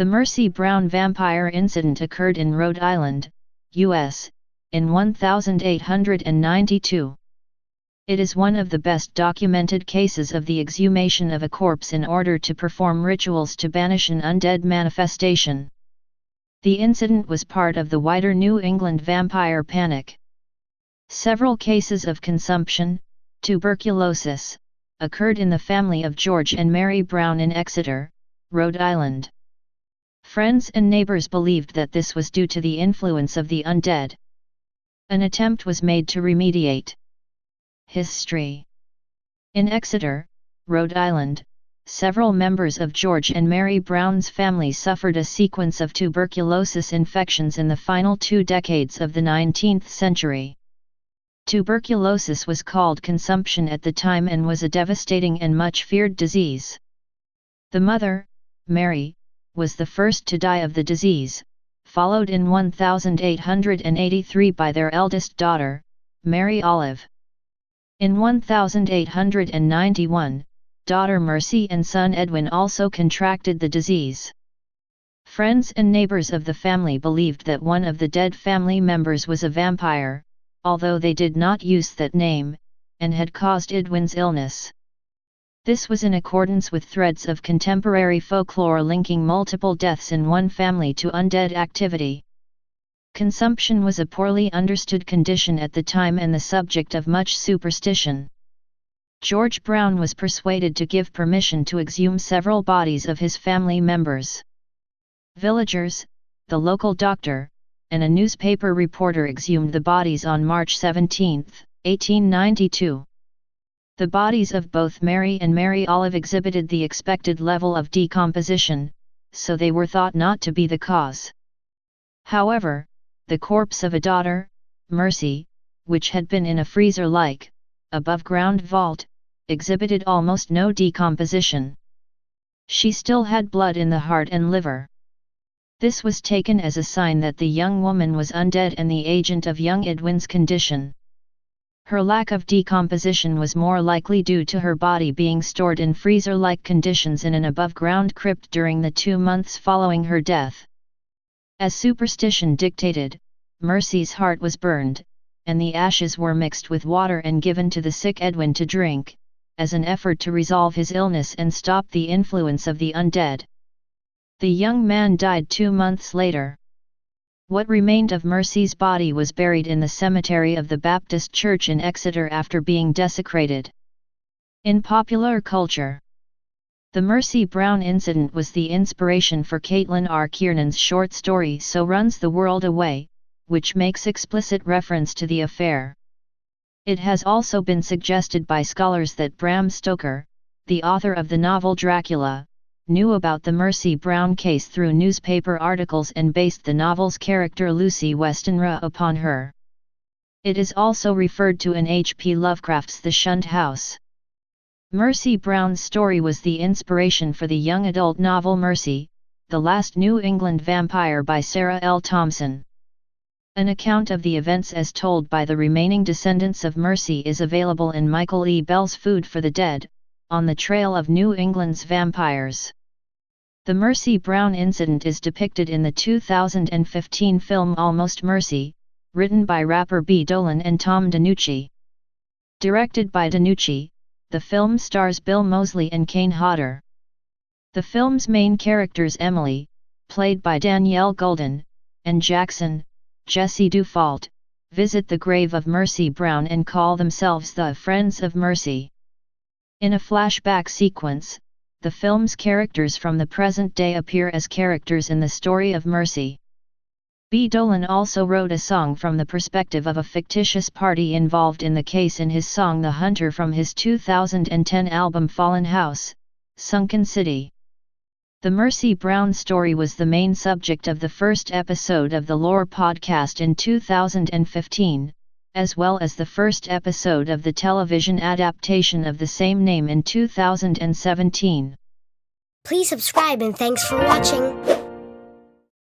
The Mercy Brown vampire incident occurred in Rhode Island, U.S., in 1892. It is one of the best documented cases of the exhumation of a corpse in order to perform rituals to banish an undead manifestation. The incident was part of the wider New England vampire panic. Several cases of consumption, tuberculosis, occurred in the family of George and Mary Brown in Exeter, Rhode Island. Friends and neighbors believed that this was due to the influence of the undead. An attempt was made to remediate. History. In Exeter, Rhode Island, several members of George and Mary Brown's family suffered a sequence of tuberculosis infections in the final 2 decades of the 19th century. Tuberculosis was called consumption at the time and was a devastating and much feared disease. The mother, Mary, was the first to die of the disease, followed in 1883 by their eldest daughter, Mary Olive. In 1891, daughter Mercy and son Edwin also contracted the disease. Friends and neighbors of the family believed that one of the dead family members was a vampire, although they did not use that name, and had caused Edwin's illness. This was in accordance with threads of contemporary folklore linking multiple deaths in one family to undead activity. Consumption was a poorly understood condition at the time and the subject of much superstition. George Brown was persuaded to give permission to exhume several bodies of his family members. Villagers, the local doctor, and a newspaper reporter exhumed the bodies on March 17, 1892. The bodies of both Mary and Mary Olive exhibited the expected level of decomposition, so they were thought not to be the cause. However, the corpse of a daughter, Mercy, which had been in a freezer-like, above-ground vault, exhibited almost no decomposition. She still had blood in the heart and liver. This was taken as a sign that the young woman was undead and the agent of young Edwin's condition. Her lack of decomposition was more likely due to her body being stored in freezer-like conditions in an above-ground crypt during the 2 months following her death. As superstition dictated, Mercy's heart was burned, and the ashes were mixed with water and given to the sick Edwin to drink, as an effort to resolve his illness and stop the influence of the undead. The young man died 2 months later. What remained of Mercy's body was buried in the cemetery of the Baptist Church in Exeter after being desecrated. In popular culture, the Mercy Brown incident was the inspiration for Caitlin R. Kiernan's short story So Runs the World Away, which makes explicit reference to the affair. It has also been suggested by scholars that Bram Stoker, the author of the novel Dracula, knew about the Mercy Brown case through newspaper articles and based the novel's character Lucy Westenra upon her. It is also referred to in H.P. Lovecraft's The Shunned House. Mercy Brown's story was the inspiration for the young adult novel Mercy, The Last New England Vampire by Sarah L. Thompson. An account of the events as told by the remaining descendants of Mercy is available in Michael E. Bell's Food for the Dead, On the Trail of New England's Vampires. The Mercy Brown incident is depicted in the 2015 film Almost Mercy, written by rapper B. Dolan and Tom DiNucci. Directed by DiNucci, the film stars Bill Moseley and Kane Hodder. The film's main characters Emily, played by Danielle Golden, and Jackson, Jesse Dufault, visit the grave of Mercy Brown and call themselves the Friends of Mercy. In a flashback sequence, the film's characters from the present day appear as characters in the story of Mercy. B. Dolan also wrote a song from the perspective of a fictitious party involved in the case in his song The Hunter from his 2010 album Fallen House, Sunken City. The Mercy Brown story was the main subject of the first episode of the Lore podcast in 2015, as well as the first episode of the television adaptation of the same name in 2017. Please subscribe and thanks for watching.